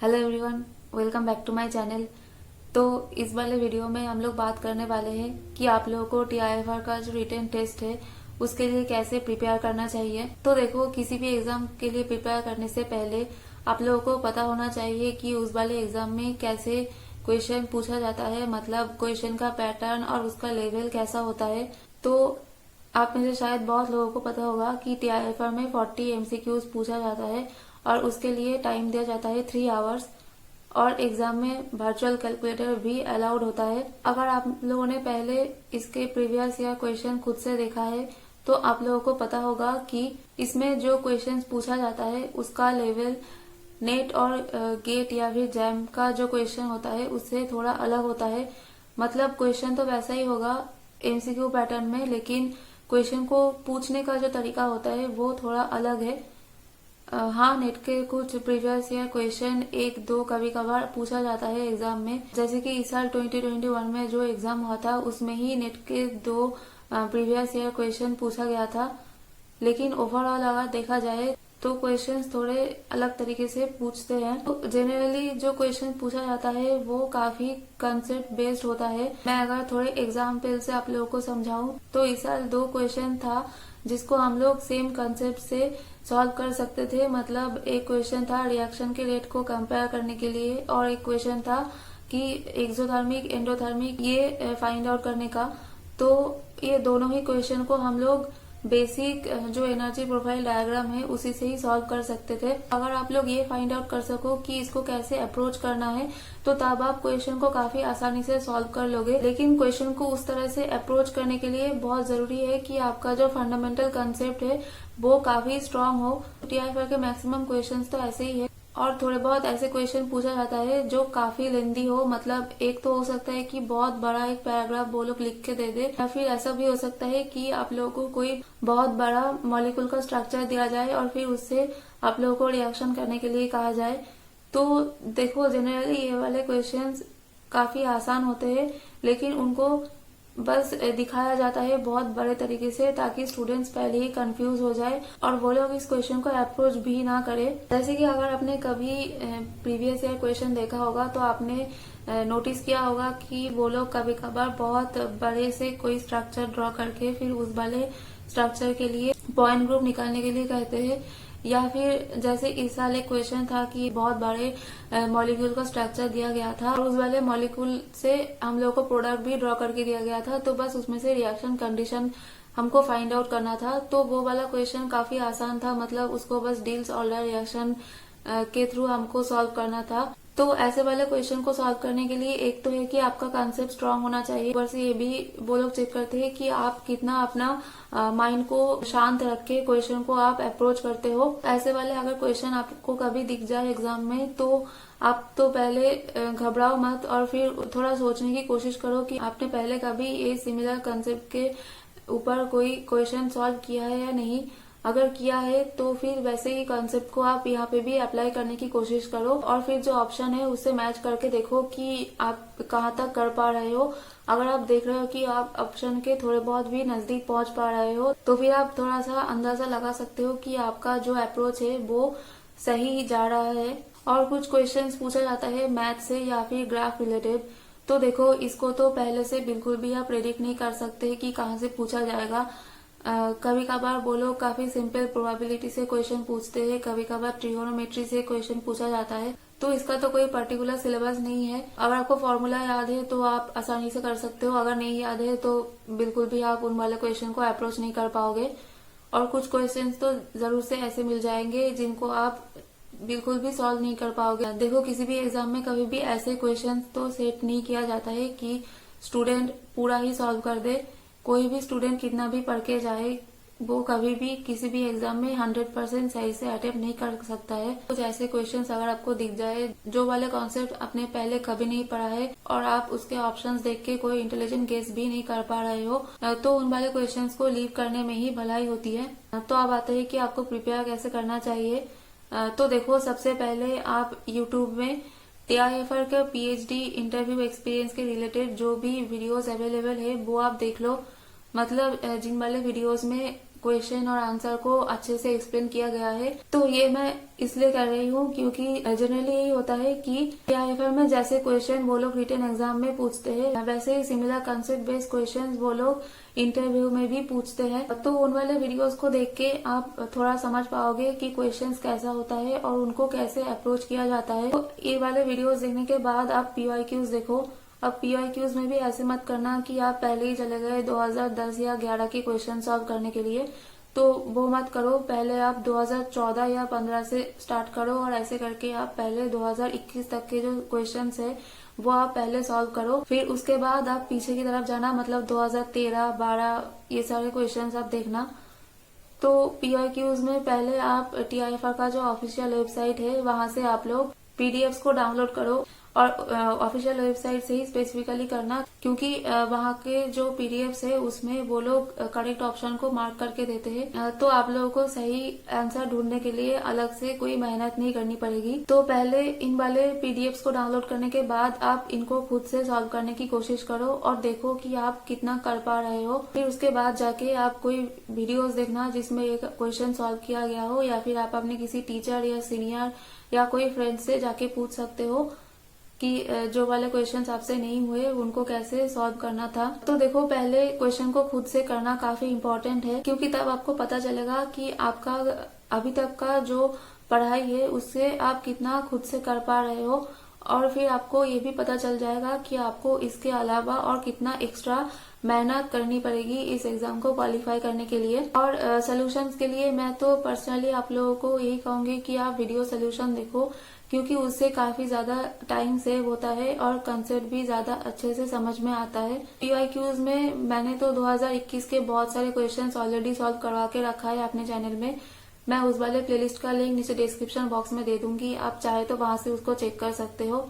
Hello everyone, welcome back to my channel. तो इस वाले वीडियो में हम लोग बात करने वाले हैं कि आप लोगों को TIFR का जो रिटन टेस्ट है उसके लिए कैसे प्रिपेयर करना चाहिए। तो देखो, किसी भी एग्जाम के लिए प्रिपेयर करने से पहले आप लोगों को पता होना चाहिए कि उस वाले एग्जाम में कैसे क्वेश्चन पूछा जाता है, मतलब क्वेश्चन का पैटर्न और उसका लेवल कैसा होता है। तो आप में से शायद बहुत लोगों को पता होगा कि TIFR में 40 MCQs पूछा जाता है और उसके लिए टाइम दिया जाता है 3 आवर्स, और एग्जाम में वर्चुअल कैलकुलेटर भी अलाउड होता है। अगर आप लोगों ने पहले इसके प्रीवियस या क्वेश्चन खुद से देखा है तो आप लोगों को पता होगा कि इसमें जो क्वेश्चन पूछा जाता है उसका लेवल नेट और गेट या फिर जैम का जो क्वेश्चन होता है उससे थोड़ा अलग होता है। मतलब क्वेश्चन तो वैसा ही होगा MCQ पैटर्न में, लेकिन क्वेश्चन को पूछने का जो तरीका होता है वो थोड़ा अलग है। हाँ, नेट के कुछ प्रीवियस ईयर क्वेश्चन एक दो कभी कभार पूछा जाता है एग्जाम में, जैसे कि इस साल 2021 में जो एग्जाम हुआ था उसमें ही नेट के 2 प्रीवियस ईयर क्वेश्चन पूछा गया था। लेकिन ओवरऑल अगर देखा जाए तो क्वेश्चंस थोड़े अलग तरीके से पूछते हैं। तो जनरली जो क्वेश्चन पूछा जाता है वो काफी कंसेप्ट बेस्ड होता है। मैं अगर थोड़े एग्जाम्पल से आप लोगों को समझाऊं तो इस साल 2 क्वेश्चन था जिसको हम लोग सेम कंसेप्ट से सॉल्व कर सकते थे। मतलब एक क्वेश्चन था रिएक्शन के रेट को कंपेयर करने के लिए, और एक क्वेश्चन था कि एक्सोथर्मिक एंडोथर्मिक ये फाइंड आउट करने का। तो ये दोनों ही क्वेश्चन को हम लोग बेसिक जो एनर्जी प्रोफाइल डायग्राम है उसी से ही सॉल्व कर सकते थे। अगर आप लोग ये फाइंड आउट कर सको कि इसको कैसे अप्रोच करना है तो तब आप क्वेश्चन को काफी आसानी से सॉल्व कर लोगे। लेकिन क्वेश्चन को उस तरह से अप्रोच करने के लिए बहुत जरूरी है कि आपका जो फंडामेंटल कंसेप्ट है वो काफी स्ट्रांग हो। TIFR के मैक्सिमम क्वेश्चंस तो ऐसे ही है, और थोड़े बहुत ऐसे क्वेश्चन पूछा जाता है जो काफी लेंदी हो। मतलब एक तो हो सकता है कि बहुत बड़ा एक पैराग्राफ वो लोग लिख के दे दे, या फिर ऐसा भी हो सकता है कि आप लोगों को कोई बहुत बड़ा मॉलिक्यूल का स्ट्रक्चर दिया जाए और फिर उससे आप लोगों को रिएक्शन करने के लिए कहा जाए। तो देखो, जनरली ये वाले क्वेश्चंस काफी आसान होते हैं, लेकिन उनको बस दिखाया जाता है बहुत बड़े तरीके से ताकि स्टूडेंट्स पहले ही कंफ्यूज हो जाए और वो लोग इस क्वेश्चन को अप्रोच भी ना करे। जैसे कि अगर आपने कभी प्रीवियस ईयर क्वेश्चन देखा होगा तो आपने नोटिस किया होगा कि वो लोग कभी कभार बहुत बड़े से कोई स्ट्रक्चर ड्रॉ करके फिर उस वाले स्ट्रक्चर के लिए पॉइंट ग्रुप निकालने के लिए कहते हैं। या फिर जैसे इस साल एक क्वेश्चन था कि बहुत बड़े मॉलिक्यूल का स्ट्रक्चर दिया गया था और उस वाले मॉलिक्यूल से हम लोग को प्रोडक्ट भी ड्रॉ करके दिया गया था, तो बस उसमें से रिएक्शन कंडीशन हमको फाइंड आउट करना था। तो वो वाला क्वेश्चन काफी आसान था, मतलब उसको बस डील्स ऑर्डर रिएक्शन के थ्रू हमको सॉल्व करना था। तो ऐसे वाले क्वेश्चन को सॉल्व करने के लिए एक तो है कि आपका कंसेप्ट स्ट्रांग होना चाहिए, ऊपर से ये भी वो लोग चेक करते हैं कि आप कितना अपना माइंड को शांत रख के क्वेश्चन को आप अप्रोच करते हो। ऐसे वाले अगर क्वेश्चन आपको कभी दिख जाए एग्जाम में तो आप तो पहले घबराओ मत और फिर थोड़ा सोचने की कोशिश करो कि आपने पहले कभी ये सिमिलर कंसेप्ट के ऊपर कोई क्वेश्चन सॉल्व किया है या नहीं। अगर किया है तो फिर वैसे ही कॉन्सेप्ट को आप यहाँ पे भी अप्लाई करने की कोशिश करो, और फिर जो ऑप्शन है उससे मैच करके देखो कि आप कहाँ तक कर पा रहे हो। अगर आप देख रहे हो कि आप ऑप्शन के थोड़े बहुत भी नजदीक पहुंच पा रहे हो तो फिर आप थोड़ा सा अंदाजा लगा सकते हो कि आपका जो अप्रोच है वो सही जा रहा है। और कुछ क्वेश्चंस पूछा जाता है मैथ से या फिर ग्राफ रिलेटेड। तो देखो, इसको तो पहले से बिल्कुल भी आप प्रेडिक्ट नहीं कर सकते कि कहाँ से पूछा जाएगा। कभी कभार वो लोग काफी सिंपल प्रोबेबिलिटी से क्वेश्चन पूछते हैं, कभी कभार ट्रिगोनोमेट्री से क्वेश्चन पूछा जाता है। तो इसका तो कोई पर्टिकुलर सिलेबस नहीं है। अगर आपको फॉर्मूला याद है तो आप आसानी से कर सकते हो, अगर नहीं याद है तो बिल्कुल भी आप उन वाले क्वेश्चन को अप्रोच नहीं कर पाओगे। और कुछ क्वेश्चन तो जरूर से ऐसे मिल जाएंगे जिनको आप बिल्कुल भी सॉल्व नहीं कर पाओगे। देखो, किसी भी एग्जाम में कभी भी ऐसे क्वेश्चन तो सेट नहीं किया जाता है कि स्टूडेंट पूरा ही सॉल्व कर दे। कोई भी स्टूडेंट कितना भी पढ़ के जाए वो कभी भी किसी भी एग्जाम में 100% सही से अटेम्प्ट नहीं कर सकता है। कुछ ऐसे क्वेश्चंस अगर आपको दिख जाए जो वाले कॉन्सेप्ट आपने पहले कभी नहीं पढ़ा है और आप उसके ऑप्शंस देख के कोई इंटेलिजेंट गेस भी नहीं कर पा रहे हो, तो उन वाले क्वेश्चंस को लीव करने में ही भलाई होती है। तो अब आते हैं कि आपको प्रिपेयर कैसे करना चाहिए। तो देखो, सबसे पहले आप यूट्यूब में TIFR का PhD इंटरव्यू एक्सपीरियंस के रिलेटेड जो भी वीडियोस अवेलेबल है वो आप देख लो। मतलब जिन वाले वीडियोस में क्वेश्चन और आंसर को अच्छे से एक्सप्लेन किया गया है। तो ये मैं इसलिए कर रही हूँ क्योंकि जनरली यही होता है कि टीआईएफआर में जैसे क्वेश्चन वो लोग रिटन एग्जाम में पूछते हैं, वैसे ही सिमिलर कंसेप्ट बेस्ड क्वेश्चन वो लोग इंटरव्यू में भी पूछते हैं। तो उन वाले वीडियोस को देख के आप थोड़ा समझ पाओगे कि क्वेश्चंस कैसा होता है और उनको कैसे अप्रोच किया जाता है। तो ये वाले वीडियोस देखने के बाद आप पीवाईक्यूज देखो। अब पीवाईक्यूज में भी ऐसे मत करना कि आप पहले ही चले गए 2010 या 11 के क्वेश्चन सॉल्व करने के लिए, तो वो मत करो। पहले आप 2014 या 15 से स्टार्ट करो और ऐसे करके आप पहले 2021 तक के जो क्वेश्चंस है वो आप पहले सॉल्व करो। फिर उसके बाद आप पीछे की तरफ जाना, मतलब 2013, 12 ये सारे क्वेश्चंस आप देखना। तो पीवाईक्यूज में पहले आप टीआईएफआर का जो ऑफिशियल वेबसाइट है वहां से आप लोग पीडीएफ्स को डाउनलोड करो और ऑफिशियल वेबसाइट से ही स्पेसिफिकली करना, क्योंकि वहाँ के जो पीडीएफ्स है उसमें वो लोग करेक्ट ऑप्शन को मार्क करके देते हैं। तो आप लोगों को सही आंसर ढूंढने के लिए अलग से कोई मेहनत नहीं करनी पड़ेगी। तो पहले इन वाले पीडीएफ्स को डाउनलोड करने के बाद आप इनको खुद से सॉल्व करने की कोशिश करो और देखो कि आप कितना कर पा रहे हो। फिर उसके बाद जाके आप कोई वीडियोज देखना जिसमें एक क्वेश्चन सॉल्व किया गया हो, या फिर आप अपने किसी टीचर या सीनियर या कोई फ्रेंड से जाके पूछ सकते हो कि जो वाले क्वेश्चंस आपसे नहीं हुए उनको कैसे सॉल्व करना था। तो देखो, पहले क्वेश्चन को खुद से करना काफी इम्पोर्टेंट है, क्योंकि तब आपको पता चलेगा कि आपका अभी तक का जो पढ़ाई है उससे आप कितना खुद से कर पा रहे हो, और फिर आपको ये भी पता चल जाएगा कि आपको इसके अलावा और कितना एक्स्ट्रा मेहनत करनी पड़ेगी इस एग्जाम को क्वालिफाई करने के लिए। और सॉल्यूशंस के लिए मैं तो पर्सनली आप लोगों को यही कहूंगी कि आप वीडियो सॉल्यूशन देखो, क्योंकि उससे काफी ज्यादा टाइम सेव होता है और कंसेप्ट भी ज्यादा अच्छे से समझ में आता है। पीवाईक्यूज में मैंने तो 2021 के बहुत सारे क्वेश्चंस ऑलरेडी सॉल्व करवा के रखा है अपने चैनल में। मैं उस वाले प्लेलिस्ट का लिंक नीचे डिस्क्रिप्शन बॉक्स में दे दूंगी, आप चाहे तो वहां से उसको चेक कर सकते हो।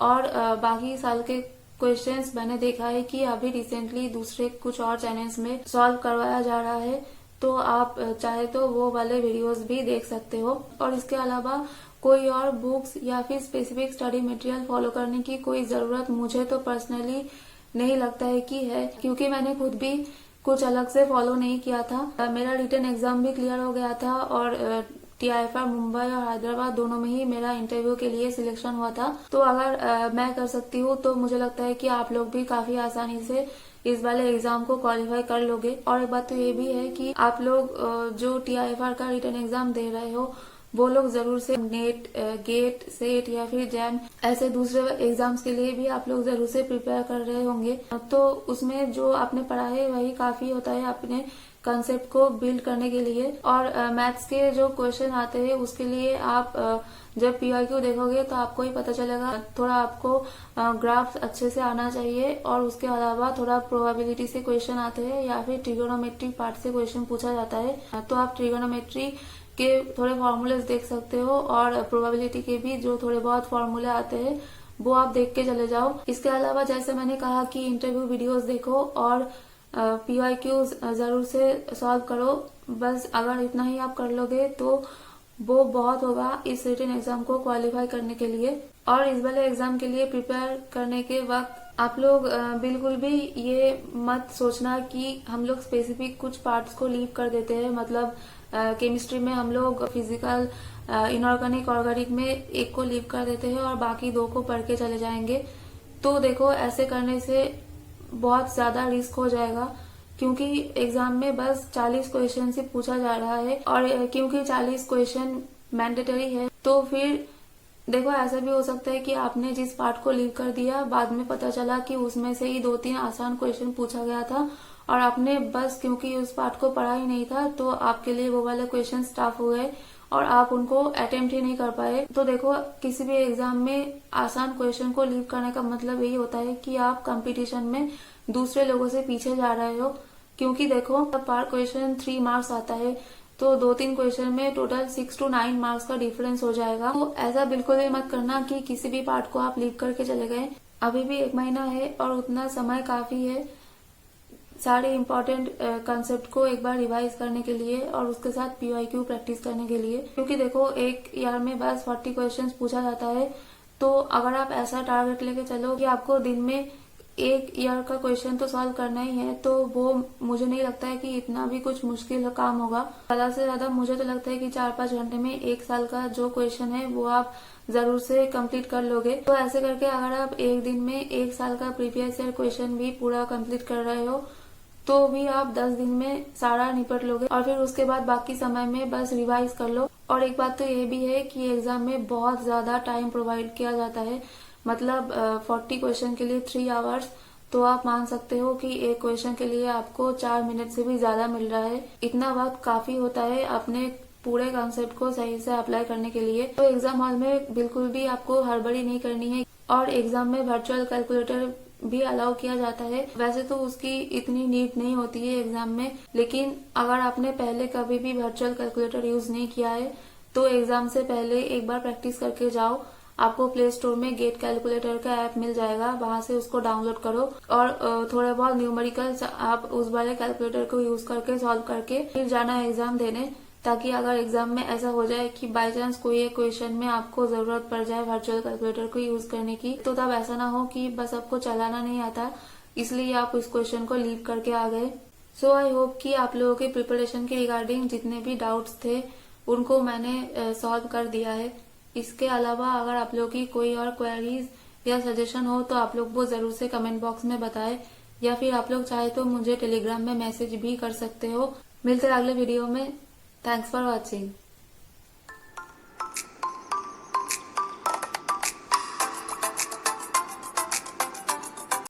और बाकी साल के क्वेश्चंस मैंने देखा है कि अभी रिसेंटली दूसरे कुछ और चैनल्स में सॉल्व करवाया जा रहा है, तो आप चाहे तो वो वाले वीडियोस भी देख सकते हो। और इसके अलावा कोई और बुक्स या फिर स्पेसिफिक स्टडी मटेरियल फॉलो करने की कोई जरूरत मुझे तो पर्सनली नहीं लगता है कि है, क्योंकि मैंने खुद भी कुछ अलग से फॉलो नहीं किया था। मेरा रिटन एग्जाम भी क्लियर हो गया था और टीआईएफआर मुंबई और हैदराबाद दोनों में ही मेरा इंटरव्यू के लिए सिलेक्शन हुआ था। तो अगर मैं कर सकती हूँ तो मुझे लगता है कि आप लोग भी काफी आसानी से इस वाले एग्जाम को क्वालिफाई कर लोगे। और एक बात तो ये भी है कि आप लोग जो टीआईएफआर का रिटन एग्जाम दे रहे हो वो लोग जरूर से नेट, गेट, सेट या फिर जैम ऐसे दूसरे एग्जाम्स के लिए भी आप लोग जरूर से प्रिपेयर कर रहे होंगे। तो उसमें जो आपने पढ़ा है वही काफी होता है अपने कंसेप्ट को बिल्ड करने के लिए। और मैथ्स के जो क्वेश्चन आते हैं उसके लिए आप जब पीवाईक्यू देखोगे तो आपको ही पता चलेगा। थोड़ा आपको ग्राफ्स अच्छे से आना चाहिए, और उसके अलावा थोड़ा प्रोबेबिलिटी से क्वेश्चन आते हैं या फिर ट्रिगोनोमेट्री पार्ट से क्वेश्चन पूछा जाता है। तो आप ट्रिगोनोमेट्री के थोड़े फॉर्मूले देख सकते हो, और प्रोबेबिलिटी के भी जो थोड़े बहुत फॉर्मूले आते हैं वो आप देख के चले जाओ। इसके अलावा जैसे मैंने कहा कि इंटरव्यू वीडियोस देखो और पीवाईक्यूज जरूर से सॉल्व करो। बस अगर इतना ही आप कर लोगे तो वो बहुत होगा इस रिटन एग्जाम को क्वालिफाई करने के लिए। और इस वाले एग्जाम के लिए प्रिपेयर करने के वक्त आप लोग बिल्कुल भी ये मत सोचना कि हम लोग स्पेसिफिक कुछ पार्ट्स को लीव कर देते हैं। मतलब केमिस्ट्री में हम लोग फिजिकल, इनऑर्गेनिक, ऑर्गेनिक में एक को लीव कर देते हैं और बाकी दो को पढ़ के चले जाएंगे। तो देखो, ऐसे करने से बहुत ज्यादा रिस्क हो जाएगा, क्योंकि एग्जाम में बस 40 क्वेश्चन से पूछा जा रहा है। और क्योंकि 40 क्वेश्चन मैंडेटरी है, तो फिर देखो ऐसा भी हो सकता है कि आपने जिस पार्ट को लीव कर दिया बाद में पता चला कि उसमें से ही 2-3 आसान क्वेश्चन पूछा गया था, और आपने बस क्योंकि उस पार्ट को पढ़ा ही नहीं था तो आपके लिए वो वाले क्वेश्चन टफ हो गए और आप उनको अटेम्प्ट ही नहीं कर पाए। तो देखो, किसी भी एग्जाम में आसान क्वेश्चन को लीव करने का मतलब यही होता है कि आप कंपटीशन में दूसरे लोगों से पीछे जा रहे हो। क्योंकि देखो, पर क्वेश्चन 3 मार्क्स आता है, तो 2-3 क्वेश्चन में टोटल 6 to 9 मार्क्स का डिफरेंस हो जाएगा। तो ऐसा बिल्कुल भी मत करना कि किसी भी पार्ट को आप लीव करके चले गए। अभी भी 1 महीना है और उतना समय काफी है सारे इम्पोर्टेंट कंसेप्ट को एक बार रिवाइज करने के लिए और उसके साथ पीवाईक्यू प्रैक्टिस करने के लिए। क्योंकि देखो, एक ईयर में बस 40 क्वेश्चंस पूछा जाता है, तो अगर आप ऐसा टारगेट लेके चलो कि आपको दिन में एक ईयर का क्वेश्चन तो सॉल्व करना ही है, तो वो मुझे नहीं लगता है कि इतना भी कुछ मुश्किल काम होगा। ज्यादा से ज्यादा मुझे तो लगता है कि 4-5 घंटे में 1 साल का जो क्वेश्चन है वो आप जरूर से कंप्लीट कर लोगे। तो ऐसे करके अगर आप एक दिन में 1 साल का प्रीवियस ईयर क्वेश्चन भी पूरा कंप्लीट कर रहे हो तो भी आप 10 दिन में सारा निपट लोगे, और फिर उसके बाद बाकी समय में बस रिवाइज कर लो। और एक बात तो ये भी है कि एग्जाम में बहुत ज्यादा टाइम प्रोवाइड किया जाता है, मतलब 40 क्वेश्चन के लिए 3 आवर्स, तो आप मान सकते हो कि एक क्वेश्चन के लिए आपको 4 मिनट से भी ज्यादा मिल रहा है। इतना वक्त काफी होता है अपने पूरे कॉन्सेप्ट को सही से अप्लाई करने के लिए। तो एग्जाम हॉल में बिल्कुल भी आपको हड़बड़ी नहीं करनी है, और एग्जाम में वर्चुअल कैलकुलेटर भी अलाउ किया जाता है। वैसे तो उसकी इतनी नीड नहीं होती है एग्जाम में, लेकिन अगर आपने पहले कभी भी वर्चुअल कैलकुलेटर यूज नहीं किया है तो एग्जाम से पहले एक बार प्रैक्टिस करके जाओ। आपको प्ले स्टोर में गेट कैलकुलेटर का ऐप मिल जाएगा, वहां से उसको डाउनलोड करो और थोड़े बहुत न्यूमेरिकल्स आप उस वाले कैलकुलेटर को यूज करके सॉल्व करके फिर जाना है एग्जाम देने, ताकि अगर एग्जाम में ऐसा हो जाए कि बाय चांस कोई एक क्वेश्चन में आपको जरूरत पड़ जाए वर्चुअल कैलकुलेटर को यूज करने की, तो तब ऐसा ना हो कि बस आपको चलाना नहीं आता इसलिए आप उस क्वेश्चन को लीव करके आ गए। सो आई होप कि आप लोगों के प्रिपरेशन के रिगार्डिंग जितने भी डाउट्स थे उनको मैंने सॉल्व कर दिया है। इसके अलावा अगर आप लोगों की कोई और क्वेरीज या सजेशन हो तो आप लोग वो जरूर से कमेंट बॉक्स में बताएं, या फिर आप लोग चाहे तो मुझे टेलीग्राम में मैसेज भी कर सकते हो। मिलते हैं अगले वीडियो में। Thanks for watching.